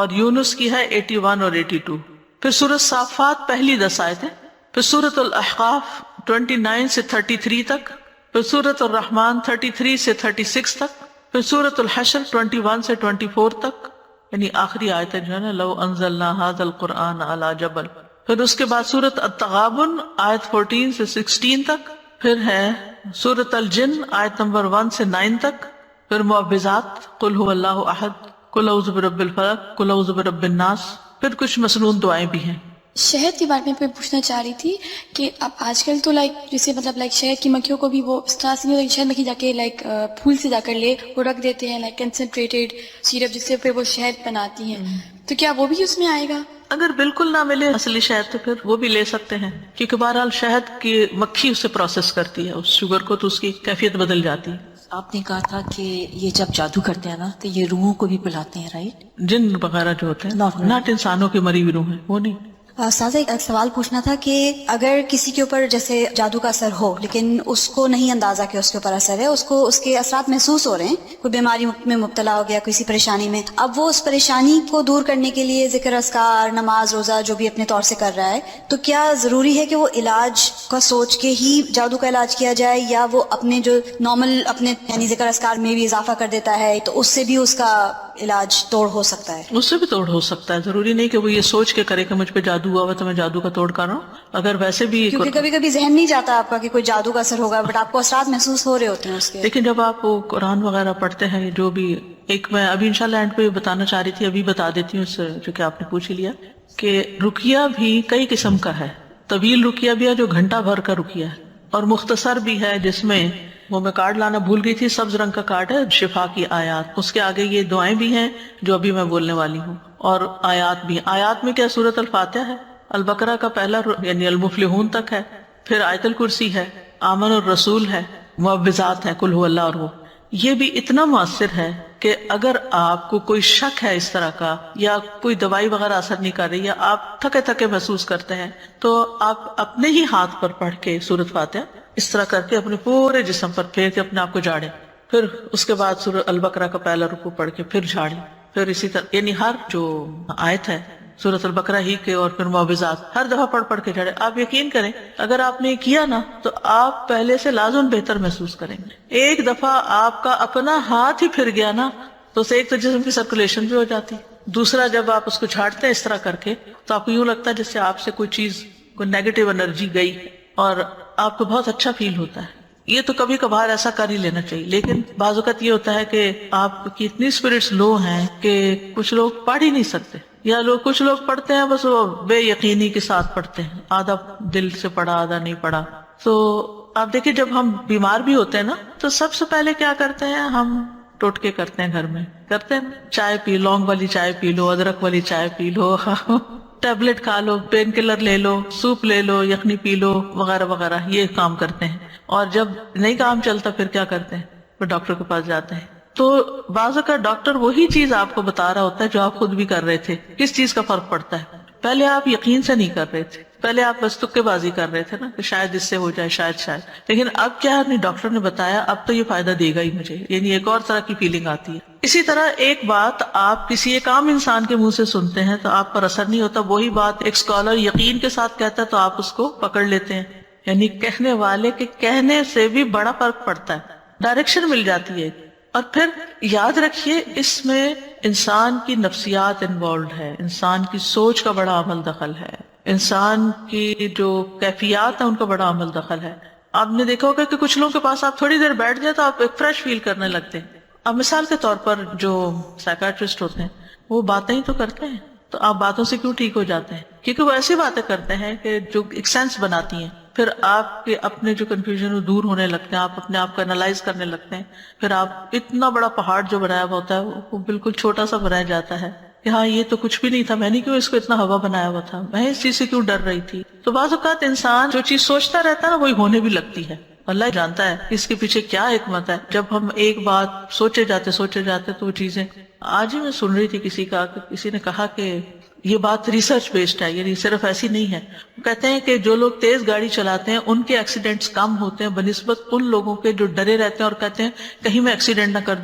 اور یونس کی ہے 81 اور 82۔ پھر سورۃ صافات پہلی 10 آیتیں، پھر سورۃ الاحقاف 29 سے 33 تک، پھر سورۃ الرحمن 33 سے 36 تک، پھر سورۃ الحشر 21 سے 24 تک، یعنی آخری آیتیں جو ہے نا لو انزلنا ھذا القرآن علی جبل۔ پھر اس کے بعد سورۃ التغابن آیت 14 سے 16 تک، پھر ہے سورۃ الجن آیت نمبر 1 سے 9 تک، پھر معوذات قل هو اللہ احد، قل اعوذ برب الفلق، قل اعوذ برب الناس، پھر کچھ مسنون دعائیں بھی ہیں۔ شہد کے بارے میں پوچھنا چاہ رہی تھی کہ اب آج کل تو جیسے شہد کی مکھیوں کو بھی وہ اس طرح سے نہیں، شہد مکھی جا کے پھول سے جا کر لے وہ رکھ دیتے ہیں کنسنٹریٹڈ سیرپ جس سے پھر وہ شہد بناتی ہیں، تو کیا وہ بھی اس میں آئے گا؟ اگر بالکل نہ ملے اصلی شہد تو پھر وہ بھی لے سکتے ہیں، کیونکہ بہرحال شہد کی مکھی اسے پروسیس کرتی ہے اس شوگر کو، تو اس کی کیفیت بدل جاتی ہے۔ آپ نے کہا تھا کہ یہ جب جادو کرتے ہیں نا تو یہ روحوں کو بھی بلاتے ہیں، رائٹ؟ جن وغیرہ جو ہوتے ہیں ناٹ انسانوں کی مری ہوئی روح ہیں وہ نہیں۔ استاذہ ایک سوال پوچھنا تھا کہ اگر کسی کے اوپر جیسے جادو کا اثر ہو لیکن اس کو نہیں اندازہ کہ اس کے اوپر اثر ہے، اس کو اس کے اثرات محسوس ہو رہے ہیں، کوئی بیماری میں مبتلا ہو گیا، کسی پریشانی میں، اب وہ اس پریشانی کو دور کرنے کے لیے ذکر اذکار، نماز، روزہ جو بھی اپنے طور سے کر رہا ہے، تو کیا ضروری ہے کہ وہ علاج کا سوچ کے ہی جادو کا علاج کیا جائے، یا وہ اپنے جو نارمل اپنے یعنی ذکر اذکار میں بھی اضافہ کر دیتا ہے تو اس سے بھی اس کا علاج توڑ ہو سکتا ہے؟ اس سے بھی توڑ ہو سکتا ہے، ضروری نہیں کہ وہ یہ سوچ کے کرے کہ مجھ پہ جادو ہوا ہوا تو میں جادو کا توڑ کر رہا ہوں. اگر ویسے بھی کیونکہ کبھی کبھی ذہن نہیں جاتا آپ کا کہ کوئی جادو کا اثر ہوگا، بٹ آپ کو اثرات محسوس ہو رہے ہوتے ہیں اس کے. لیکن جب آپ وہ قرآن وغیرہ پڑھتے ہیں، جو بھی ایک میں ابھی انشاءاللہ اینڈ پہ بتانا چاہ رہی تھی، ابھی بتا دیتی ہوں جو کہ آپ نے پوچھ ہی لیا، کہ رقیہ بھی کئی قسم کا ہے. طویل رقیہ بھی ہے جو گھنٹہ بھر کا رقیہ ہے، اور مختصر بھی ہے جس میں وہ میں کارڈ لانا بھول گئی تھی، سبز رنگ کا کارڈ ہے، شفا کی آیات، اس کے آگے یہ دعائیں بھی ہیں جو ابھی میں بولنے والی ہوں، اور آیات بھی. آیات میں کیا سورۃ الفاتحہ ہے، البقرہ کا پہلا یعنی المفلحون تک ہے، پھر آیت الکرسی ہے، آمن الرسول ہے، معوذات ہے، قل هو اللہ، اور وہ یہ بھی اتنا مؤثر ہے کہ اگر آپ کو کوئی شک ہے اس طرح کا، یا کوئی دوائی وغیرہ اثر نہیں کر رہی، یا آپ تھکے تھکے محسوس کرتے ہیں، تو آپ اپنے ہی ہاتھ پر پڑھ کے سورۃ فاتحہ اس طرح کر کے اپنے پورے جسم پر پھیر کے اپنے آپ کو جھاڑیں، پھر اس کے بعد سورۃ البقرہ کا پہلا رکوع پڑھ کے پھر جھاڑیں، پھر اسی طرح یعنی ہر جو آیت ہے سورۃ البقرہ ہی کے اور پھر معوذات ہر دفعہ پڑھ کے جھاڑیں. آپ یقین کریں اگر آپ نے کیا نا تو آپ پہلے سے لازم بہتر محسوس کریں گے. ایک دفعہ آپ کا اپنا ہاتھ ہی پھر گیا نا تو اسے ایک تو جسم کی سرکولیشن بھی ہو جاتی، دوسرا جب آپ اس کو جھاڑتے ہیں اس طرح کر کے تو آپ کو یوں لگتا ہے جیسے آپ سے کوئی چیز، کوئی نیگیٹو انرجی گئی، اور آپ کو بہت اچھا فیل ہوتا ہے. یہ تو کبھی کبھار ایسا کر ہی لینا چاہیے، لیکن بعض اوقات یہ ہوتا ہے کہ آپ کی اتنی اسپرٹس لو ہیں کہ کچھ لوگ پڑھ ہی نہیں سکتے، یا کچھ لوگ پڑھتے ہیں بس وہ بے یقینی کے ساتھ پڑھتے ہیں، آدھا دل سے پڑھا آدھا نہیں پڑھا. تو آپ دیکھیں جب ہم بیمار بھی ہوتے ہیں نا تو سب سے پہلے کیا کرتے ہیں، ہم ٹوٹکے کرتے ہیں، گھر میں کرتے ہیں، چائے پی، لونگ والی چائے پی لو، ادرک والی چائے پی لو، ٹیبلٹ کھا لو، پین کلر لے لو، سوپ لے لو، یخنی پی لو، وغیرہ وغیرہ، یہ کام کرتے ہیں. اور جب نہیں کام چلتا پھر کیا کرتے ہیں، پھر ڈاکٹر کے پاس جاتے ہیں. تو بعض اوقات ڈاکٹر وہی چیز آپ کو بتا رہا ہوتا ہے جو آپ خود بھی کر رہے تھے. کس چیز کا فرق پڑتا ہے، پہلے آپ یقین سے نہیں کر رہے تھے، پہلے آپ بس تکے بازی کر رہے تھے نا کہ شاید اس سے ہو جائے، شاید، لیکن اب کیا نہیں، ڈاکٹر نے بتایا اب تو یہ فائدہ دے گا ہی مجھے، یعنی ایک اور طرح کی فیلنگ آتی ہے. اسی طرح ایک بات آپ کسی ایک عام انسان کے منہ سے سنتے ہیں تو آپ پر اثر نہیں ہوتا، وہی بات ایک اسکالر یقین کے ساتھ کہتا ہے تو آپ اس کو پکڑ لیتے ہیں. یعنی کہنے والے کے کہنے سے بھی بڑا فرق پڑتا ہے، ڈائریکشن مل جاتی ہے. اور پھر یاد رکھیے اس میں انسان کی نفسیات انوالوڈ ہے، انسان کی سوچ کا بڑا عمل دخل ہے، انسان کی جو کیفیات ہیں ان کا بڑا عمل دخل ہے. آپ نے دیکھا ہوگا کہ کچھ لوگوں کے پاس آپ تھوڑی دیر بیٹھ جائے تو آپ ایک فریش فیل کرنے لگتے ہیں. اب مثال کے طور پر جو سائیکاٹرسٹ ہوتے ہیں وہ باتیں ہی تو کرتے ہیں، تو آپ باتوں سے کیوں ٹھیک ہو جاتے ہیں؟ کیونکہ وہ ایسی باتیں کرتے ہیں کہ جو ایک سینس بناتی ہیں، پھر آپ کے اپنے جو کنفیوژن وہ دور ہونے لگتے ہیں، آپ اپنے آپ کو انالائز کرنے لگتے ہیں، پھر آپ اتنا بڑا پہاڑ جو بنایا ہوا ہوتا ہے وہ بالکل چھوٹا سا بنایا جاتا ہے کہ ہاں یہ تو کچھ بھی نہیں تھا، میں نے کیوں اس کو اتنا ہوا بنایا ہوا تھا، میں اس چیز سے کیوں ڈر رہی تھی. تو بعض اوقات انسان جو چیز سوچتا رہتا ہے نا وہی ہونے بھی لگتی ہے. اللہ جانتا ہے اس کے پیچھے کیا حکمت ہے. جب ہم ایک بات سوچے جاتے تو وہ چیزیں، آج ہی میں سن رہی تھی کسی نے کہا کہ یہ بات ریسرچ بیسڈ ہے، یعنی صرف ایسی نہیں ہے. وہ کہتے ہیں کہ جو لوگ تیز گاڑی چلاتے ہیں ان کے ایکسیڈنٹس کم ہوتے ہیں بنسبت ان لوگوں کے جو ڈرے رہتے ہیں اور کہتے ہیں کہیں میں ایکسیڈنٹ نہ کر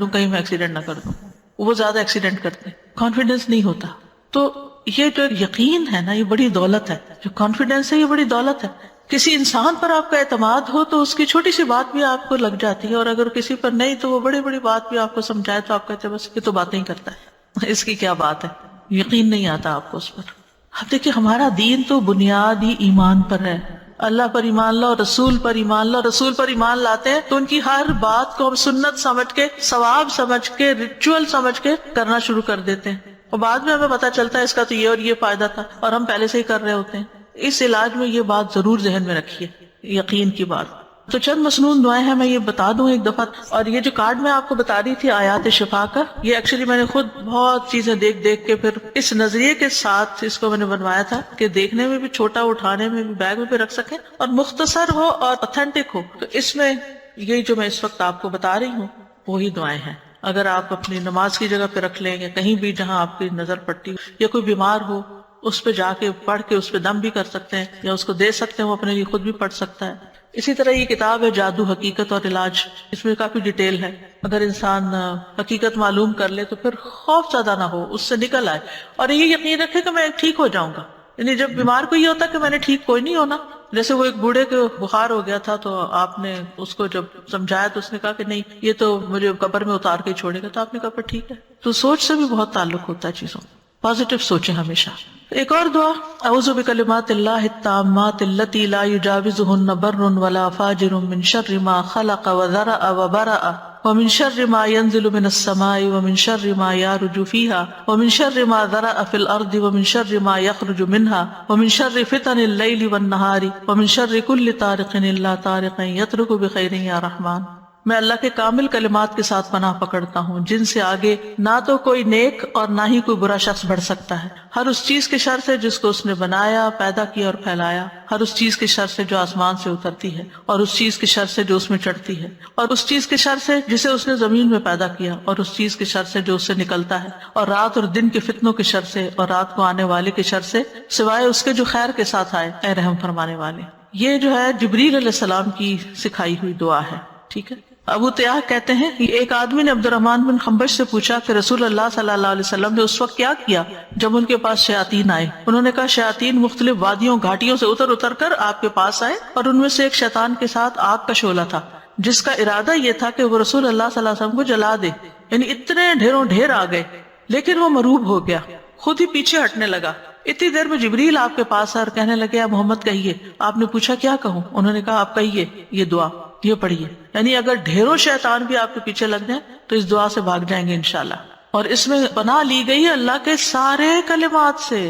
دوں، وہ زیادہ ایکسیڈنٹ کرتے ہیں. کانفیڈنس نہیں ہوتا. تو یہ جو یقین ہے نا یہ بڑی دولت ہے، جو کانفیڈنس ہے یہ بڑی دولت ہے. کسی انسان پر آپ کا اعتماد ہو تو اس کی چھوٹی سی بات بھی آپ کو لگ جاتی ہے، اور اگر کسی پر نہیں تو وہ بڑی بڑی بات بھی آپ کو سمجھائے تو آپ کہتے ہیں بس یہ تو باتیں ہی کرتا ہے، اس کی کیا بات ہے، یقین نہیں آتا آپ کو اس پر. اب دیکھیں ہمارا دین تو بنیادی ایمان پر ہے. اللہ پر ایمان لاؤ، رسول پر ایمان لاؤ. رسول پر ایمان لاتے ہیں تو ان کی ہر بات کو ہم سنت سمجھ کے، ثواب سمجھ کے، ریچول سمجھ کے کرنا شروع کر دیتے ہیں، اور بعد میں ہمیں پتا چلتا ہے اس کا تو یہ اور یہ فائدہ تھا اور ہم پہلے سے ہی کر رہے ہوتے ہیں. اس علاج میں یہ بات ضرور ذہن میں رکھیے، یقین کی بات. تو چند مسنون دعائیں ہیں، میں یہ بتا دوں ایک دفعہ. اور یہ جو کارڈ میں آپ کو بتا رہی تھی آیات شفا کا، یہ ایکچولی میں نے خود بہت چیزیں دیکھ کے پھر اس نظریے کے ساتھ اس کو میں نے بنوایا تھا کہ دیکھنے میں بھی چھوٹا، اٹھانے میں بھی، بیگ میں بھی رکھ سکیں، اور مختصر ہو اور اوتھینٹک ہو. تو اس میں یہ جو میں اس وقت آپ کو بتا رہی ہوں وہی دعائیں ہیں. اگر آپ اپنی نماز کی جگہ پہ رکھ لیں یا کہیں بھی جہاں آپ کی نظر پڑتی ہو، یا کوئی بیمار ہو اس پہ جا کے پڑھ کے اس پہ دم بھی کر سکتے ہیں یا اس کو دے سکتے ہیں، وہ اپنے لیے خود بھی پڑھ سکتا ہے. اسی طرح یہ کتاب ہے جادو حقیقت اور علاج، اس میں کافی ڈیٹیل ہے. اگر انسان حقیقت معلوم کر لے تو پھر خوف زیادہ نہ ہو، اس سے نکل آئے اور یہ یقین رکھے کہ میں ٹھیک ہو جاؤں گا. یعنی جب بیمار کو یہ ہوتا کہ میں نے ٹھیک کوئی نہیں ہونا، جیسے وہ ایک بوڑھے کو بخار ہو گیا تھا تو آپ نے اس کو جب سمجھایا تو اس نے کہا کہ نہیں یہ تو مجھے قبر میں اتار کے چھوڑے گا، تو آپ نے کہا پھر ٹھیک ہے. تو سوچ سے بھی بہت تعلق ہوتا ہے چیزوں، پازیٹیو سوچیں ہمیشہ. ایک اور دعا، اعوذ بکلمات اللہ التامات التی لا یجاوزہن بر ولا فاجر من شر ما خلق وذرأ وبرأ ومن شر ما ينزل من السماء ومن شر ما يعرج فيها ومن شر ما ذرأ في الأرض ومن شر ما يخرج منها ومن شر فتن الليل والنهار ومن شر كل طارق إلا طارق يترك بخير يا رحمن. میں اللہ کے کامل کلمات کے ساتھ پناہ پکڑتا ہوں جن سے آگے نہ تو کوئی نیک اور نہ ہی کوئی برا شخص بڑھ سکتا ہے، ہر اس چیز کے شر سے جس کو اس نے بنایا، پیدا کیا اور پھیلایا، ہر اس چیز کے شر سے جو آسمان سے اترتی ہے اور اس چیز کے شر سے جو اس میں چڑھتی ہے، اور اس چیز کے شر سے جسے اس نے زمین میں پیدا کیا، اور اس چیز کے شر سے جو اس سے نکلتا ہے، اور رات اور دن کے فتنوں کے شر سے اور رات کو آنے والے کے شر سے، سوائے اس کے جو خیر کے ساتھ آئے، اے رحم فرمانے والے. یہ جو ہے جبریل علیہ السلام کی سکھائی ہوئی دعا ہے. ٹھیک ہے. ابو تیاح کہتے ہیں کہ ایک آدمی نے عبد الرحمن بن خنبش سے پوچھا کہ رسول اللہ صلی اللہ علیہ وسلم نے اس وقت کیا کیا جب ان کے پاس شیاطین آئے. انہوں نے کہا شیاطین مختلف وادیوں گھاٹیوں سے اتر کر آپ کے پاس آئے اور ان میں سے ایک شیطان کے ساتھ آگ کا شعلہ تھا جس کا ارادہ یہ تھا کہ وہ رسول اللہ صلی اللہ علیہ وسلم کو جلا دے. یعنی اتنے ڈھیروں ڈھیر آ گئے لیکن وہ مروب ہو گیا، خود ہی پیچھے ہٹنے لگا. اتنی دیر میں جبریل آپ کے پاس اور کہنے لگے اے محمد کہیے. آپ نے پوچھا کیا کہوں؟ انہوں نے کہا آپ کہیے یہ دعا، یہ پڑھیے. یعنی اگر ڈھیروں شیطان بھی آپ کے پیچھے لگ جائیں تو اس دعا سے بھاگ جائیں گے انشاءاللہ. اور اس میں پناہ لی گئی ہے اللہ کے سارے کلمات سے،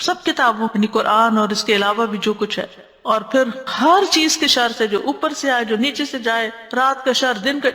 سب کتابوں یعنی قرآن اور اس کے علاوہ بھی جو کچھ ہے، اور پھر ہر چیز کے شر سے جو اوپر سے آئے جو نیچے سے جائے، رات کا شر، دن کا،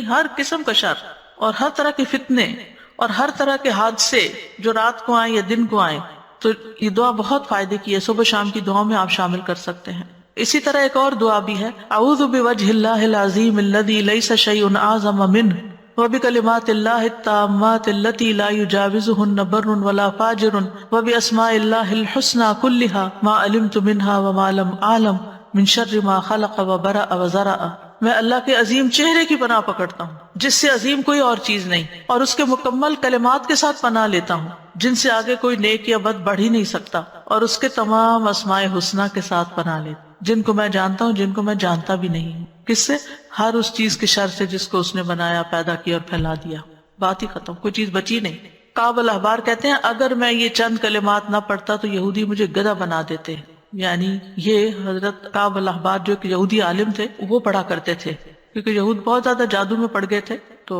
ہر قسم کا شر اور ہر طرح کے فتنے اور ہر طرح کے حادثے جو رات کو آئیں یا دن کو آئیں. تو یہ دعا بہت فائدے کی ہے، صبح شام کی دعاؤں میں آپ شامل کر سکتے ہیں. اسی طرح ایک اور دعا بھی ہے، اعوذ بوجہ اللہ العظیم الذی لیس شیء اعظم منہ وبکلمات اللہ التامات التی لا یجاوزہن بر ولا فاجر وباسماء اللہ الحسنى کلها ما علمت منها وما لم اعلم من شر ما خلق وبرأ وزرع. میں اللہ کے عظیم چہرے کی پناہ پکڑتا ہوں جس سے عظیم کوئی اور چیز نہیں، اور اس کے مکمل کلمات کے ساتھ پناہ لیتا ہوں جن سے آگے کوئی نیک یا بد بڑھ ہی نہیں سکتا، اور اس کے تمام اسماء حسنہ کے ساتھ پناہ لیتا ہوں جن کو میں جانتا ہوں، جن کو میں جانتا بھی نہیں ہوں. کس سے؟ ہر اس چیز کے شر سے جس کو اس نے بنایا، پیدا کیا اور پھیلا دیا. بات ہی ختم، کوئی چیز بچی نہیں. کعب الاحبار کہتے ہیں اگر میں یہ چند کلمات نہ پڑھتا تو یہودی مجھے گدھا بنا دیتے. یعنی یہ حضرت کعب الاحبار جو ایک یہودی عالم تھے وہ پڑھا کرتے تھے، کیونکہ یہود بہت زیادہ جادو میں پڑ گئے تھے تو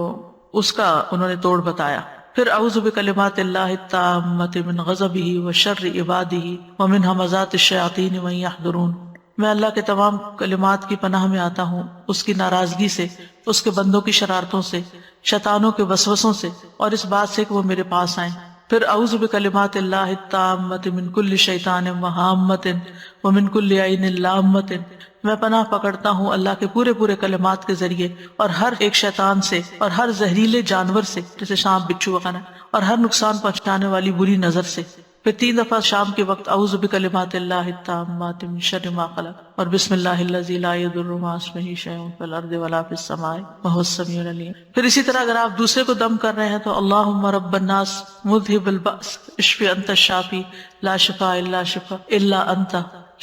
اس کا انہوں نے توڑ بتایا. پھر اعوذ بکلمات اللہ التامات من غضبہ وشر عبادہ ومن ہمزات الشیاطین وان یحضرون. میں اللہ کے تمام کلمات کی پناہ میں آتا ہوں اس کی ناراضگی سے، اس کے بندوں کی شرارتوں سے، شیطانوں کے وسوسوں سے، اور اس بات سے کہ وہ میرے پاس آئیں. پھر اعوذ بکلمات اللہ التامات من کل شیطان وہامۃ ومن کل عین لامۃ. میں پناہ پکڑتا ہوں اللہ کے پورے کلمات کے ذریعے اور ہر ایک شیطان سے اور ہر زہریلے جانور سے جیسے سانپ، بچھو وغیرہ، اور ہر نقصان پہنچانے والی بری نظر سے. پھر 3 دفعہ شام کے وقت اعوذ بکلمات اللہ التامات من شر ما خلق اور بسم اللہ الذی لا یضر مع اسمہ شیء فی الارض ولا فی السماء وهو السمیع العلیم. پھر اسی طرح اگر آپ دوسرے کو دم کر رہے ہیں تو اللہم رب الناس مذہب البأس اشف انت الشافی لا شفاء الا شفاء الا انت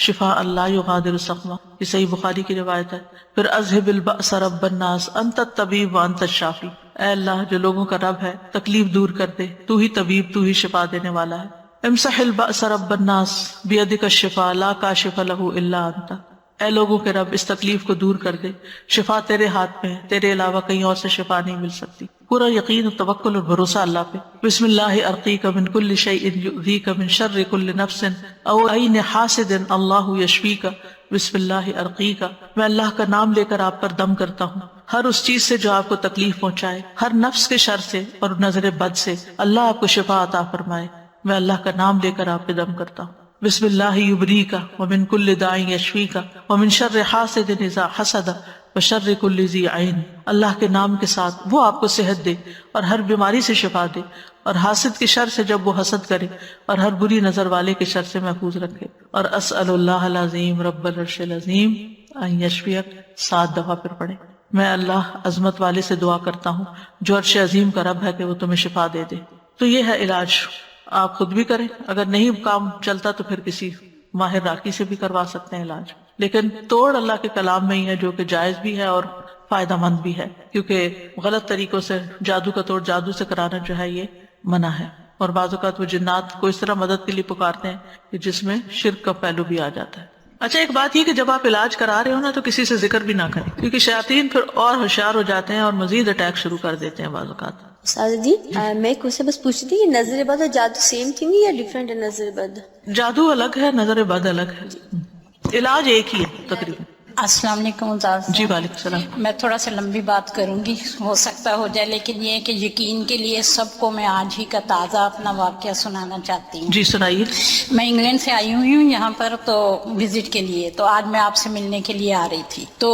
شفاء لا یغادر سقما. یہ صحیح بخاری کی روایت ہے. پھر اذہب البأس رب الناس انت الطبیب وانت الشافی. اے اللہ جو لوگوں کا رب ہے تکلیف دور کر دے، تو ہی طبیب، تو ہی شفا دینے والا ہے. امسح البأس رب الناس بیدک الشفاء لا کاشف له الا انت. اے لوگوں کے رب اس تکلیف کو دور کر دے، شفا تیرے ہاتھ میں ہے، تیرے علاوہ کہیں اور سے شفا نہیں مل سکتی. پورا یقین و توکل اور بھروسہ اللہ پہ. بسم اللہ ارقیک من کل شیء یؤذیک من شر کل نفس او عین حاسد اللہ یشفیک. بسم اللہ ارقیک. میں اللہ کا نام لے کر آپ پر دم کرتا ہوں ہر اس چیز سے جو آپ کو تکلیف پہنچائے، ہر نفس کے شر سے اور نظر بد سے. اللہ آپ کو شفا عطا فرمائے. میں اللہ کا نام لے کر آپ پہ دم کرتا ہوں. بسم اللہ یبریک ومن کل داء یشفیک ومن شر حاسد اذا حسد وشر کل ذی عین، اللہ کے نام کے ساتھ وہ آپ کو صحت دے اور ہر بیماری سے شفا دے، اور حاسد کے شر سے جب وہ حسد کرے، اور ہر بری نظر والے کے شر سے محفوظ رکھے، اور اسأل اللہ العظیم رب العرش العظیم ان یشفیک 7 دفعہ پھر پڑھے۔ میں اللہ عظمت والے سے دعا کرتا ہوں جو عرش عظیم کا رب ہے کہ وہ تمہیں شفا دے دے۔ تو یہ ہے علاج، آپ خود بھی کریں، اگر نہیں کام چلتا تو پھر کسی ماہر راقی سے بھی کروا سکتے ہیں علاج، لیکن توڑ اللہ کے کلام میں ہی ہے جو کہ جائز بھی ہے اور فائدہ مند بھی ہے، کیونکہ غلط طریقوں سے جادو کا توڑ جادو سے کرانا جو ہے یہ منع ہے، اور بعض اوقات وہ جنات کو اس طرح مدد کے لیے پکارتے ہیں کہ جس میں شرک کا پہلو بھی آ جاتا ہے۔ اچھا، ایک بات یہ کہ جب آپ علاج کرا رہے ہو نا تو کسی سے ذکر بھی نہ کریں، کیونکہ شیاطین پھر اور ہوشیار ہو جاتے ہیں اور مزید اٹیک شروع کر دیتے ہیں بعض اوقات۔ سادہ جی میں ایک کوشچن بس پوچھ رہی تھی کہ نظر بد اور جادو سیم تھنگ ہے یا ڈفرینٹ ہے؟ نظر بد جادو الگ ہے، نظر بد الگ ہے، علاج ایک ہی ہے تقریباً۔ السلام علیکم استاد۔ جی وعلیکم السلام۔ میں تھوڑا سا لمبی بات کروں گی، ہو سکتا ہو جائے، لیکن یہ کہ یقین کے لیے سب کو میں آج ہی کا تازہ اپنا واقعہ سنانا چاہتی ہوں۔ جی سنائیے۔ میں انگلینڈ سے آئی ہوئی ہوں یہاں پر تو وزٹ کے لیے، تو آج میں آپ سے ملنے کے لیے آ رہی تھی، تو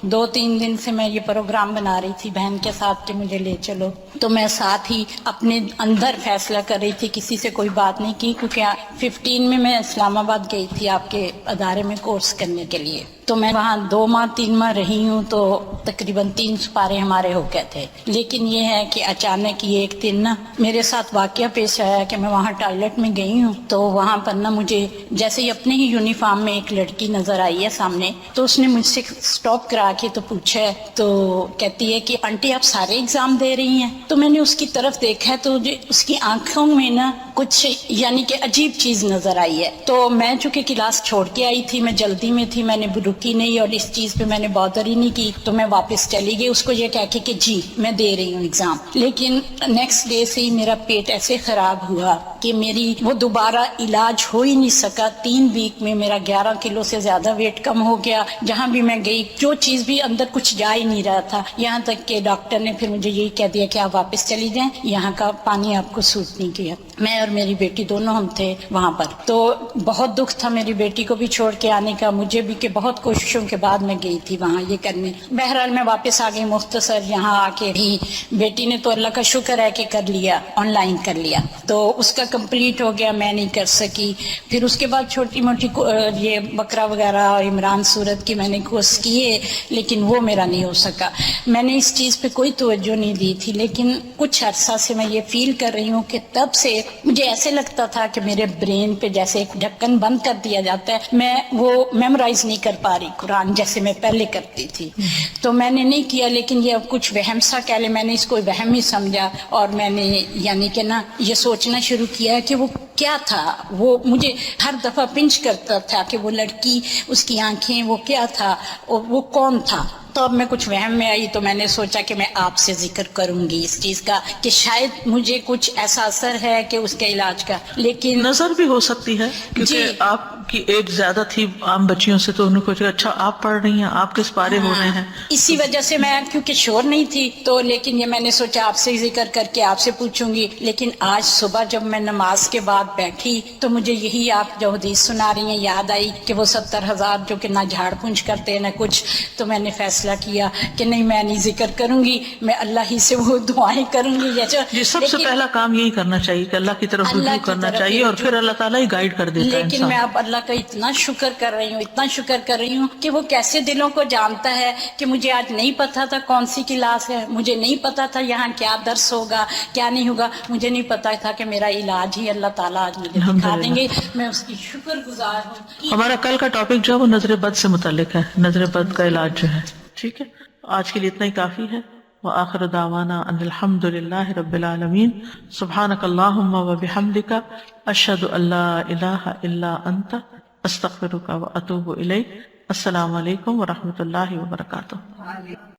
2-3 دن سے میں یہ پروگرام بنا رہی تھی بہن کے ساتھ کہ مجھے لے چلو، تو میں ساتھ ہی اپنے اندر فیصلہ کر رہی تھی، کسی سے کوئی بات نہیں کی، کیونکہ 15 میں اسلام آباد گئی تھی آپ کے ادارے میں کورس کرنے کے لیے، تو میں وہاں 2-3 ماہ رہی ہوں، تو تقریباً 3 سپارے ہمارے ہو گئے تھے۔ لیکن یہ ہے کہ اچانک یہ ایک دن نا میرے ساتھ واقعہ پیش آیا کہ میں وہاں ٹوائلٹ میں گئی ہوں، تو وہاں پر نا مجھے جیسے ہی اپنے ہی یونیفارم میں ایک لڑکی نظر آئی ہے سامنے، تو اس نے مجھ سے سٹاپ کرا کے تو پوچھا ہے، تو کہتی ہے کہ آنٹی آپ سارے ایگزام دے رہی ہیں؟ تو میں نے اس کی طرف دیکھا تو اس کی آنکھوں میں نا کچھ یعنی کہ عجیب چیز نظر آئی ہے، تو میں چونکہ کلاس چھوڑ کے آئی تھی، میں جلدی میں تھی، میں نے رکی نہیں اور اس چیز پہ میں نے بادر ہی نہیں کی، تو میں واپس چلی گئی اس کو یہ کہہ کے کہ جی میں دے رہی ہوں ایگزام۔ لیکن نیکسٹ ڈے سے ہی میرا پیٹ ایسے خراب ہوا کہ میری وہ دوبارہ علاج ہو ہی نہیں سکا۔ 3 ویک میں میرا 11 کلو سے زیادہ ویٹ کم ہو گیا، جہاں بھی میں گئی جو چیز بھی اندر کچھ جا ہی نہیں رہا تھا، یہاں تک کہ ڈاکٹر نے پھر مجھے یہی کہہ دیا کہ آپ واپس چلی جائیں، یہاں کا پانی آپ کو سوٹ نہیں کیا۔ میں اور میری بیٹی دونوں ہم تھے وہاں پر، تو بہت دکھ تھا میری بیٹی کو بھی چھوڑ کے آنے کا، مجھے بھی، کہ بہت کوششوں کے بعد میں گئی تھی وہاں یہ کرنے۔ بہرحال میں واپس آ گئی، مختصر یہاں آ کے بھی بیٹی نے تو اللہ کا شکر ہے کہ کر لیا، آن لائن کر لیا، تو اس کا کمپلیٹ ہو گیا، میں نہیں کر سکی۔ پھر اس کے بعد چھوٹی موٹی یہ بقرہ وغیرہ اور عمران سورت کی میں نے کورس کیے، لیکن وہ میرا نہیں ہو سکا۔ میں نے اس چیز پہ کوئی توجہ نہیں دی تھی، لیکن کچھ عرصہ سے میں یہ فیل کر رہی ہوں کہ تب سے مجھے ایسے لگتا تھا کہ میرے برین پہ جیسے ایک ڈھکن بند کر دیا جاتا ہے، میں وہ میمورائز نہیں کر پا رہی قرآن جیسے میں پہلے کرتی تھی، تو میں نے نہیں کیا۔ لیکن یہ اب کچھ وہم سا کہہ لے، میں نے اس کو وہم ہی سمجھا، اور میں نے یعنی کہ نا یہ سوچنا شروع کیا کہ وہ کیا تھا، وہ مجھے ہر دفعہ پنچ کرتا تھا کہ وہ لڑکی، اس کی آنکھیں، وہ کیا تھا، اور وہ کون تھا۔ تو اب میں کچھ وہم میں آئی تو میں نے سوچا کہ میں آپ سے ذکر کروں گی اس چیز کا کہ شاید مجھے کچھ ایسا اثر ہے کہ اس کے علاج کا، لیکن نظر بھی ہو سکتی ہے کیونکہ آپ کی ایج زیادہ تھی عام بچیوں سے، تو انہوں کو اچھا آپ پڑھ رہی ہیں، آپ کس پارے ہو رہے ہیں، اسی وجہ سے میں کیونکہ شور نہیں تھی تو، لیکن یہ میں نے سوچا آپ سے ذکر کر کے آپ سے پوچھوں گی۔ لیکن آج صبح جب میں نماز کے بعد بیٹھی تو مجھے یہی آپ جو حدیث سنا رہی ہیں یاد آئی کہ وہ 70,000 جو کہ نہ جھاڑ پونچھ کرتے ہیں نہ کچھ، تو میں نے فیصلہ کیا کہ نہیں میں نہیں ذکر کروں گی، میں اللہ ہی سے وہ دعائیں کروں گی۔ یہ سب سے پہلا کام یہی کرنا چاہیے کہ اللہ کی طرف رجوع کرنا چاہیے، اور پھر اللہ تعالیٰ ہی گائیڈ کر دیتا ہے۔ لیکن میں اب اللہ کا اتنا شکر کر رہی ہوں، اتنا شکر کر رہی ہوں کہ وہ کیسے دلوں کو جانتا ہے کہ مجھے آج نہیں پتا تھا کون سی کلاس ہے، مجھے نہیں پتا تھا یہاں کیا درس ہوگا کیا نہیں ہوگا، مجھے نہیں پتا تھا کہ میرا علاج ہی اللہ تعالیٰ آج مجھے دکھا دیں گے، میں اس کی شکر گزار ہوں۔ ہمارا کل کا ٹاپک جو ہے وہ نظر بد سے متعلق ہے، نظر بد کا علاج جو ہے، ٹھیک ہے۔ آج کے لیے اتنا ہی کافی ہے۔ وآخر دعوانا ان الحمد للہ رب العالمین۔ سبحانک اللہم وبحمدک، اشہد ان لا الہ الا انت، استغفرک واتوب الیک۔ السلام علیکم ورحمۃ اللہ وبرکاتہ۔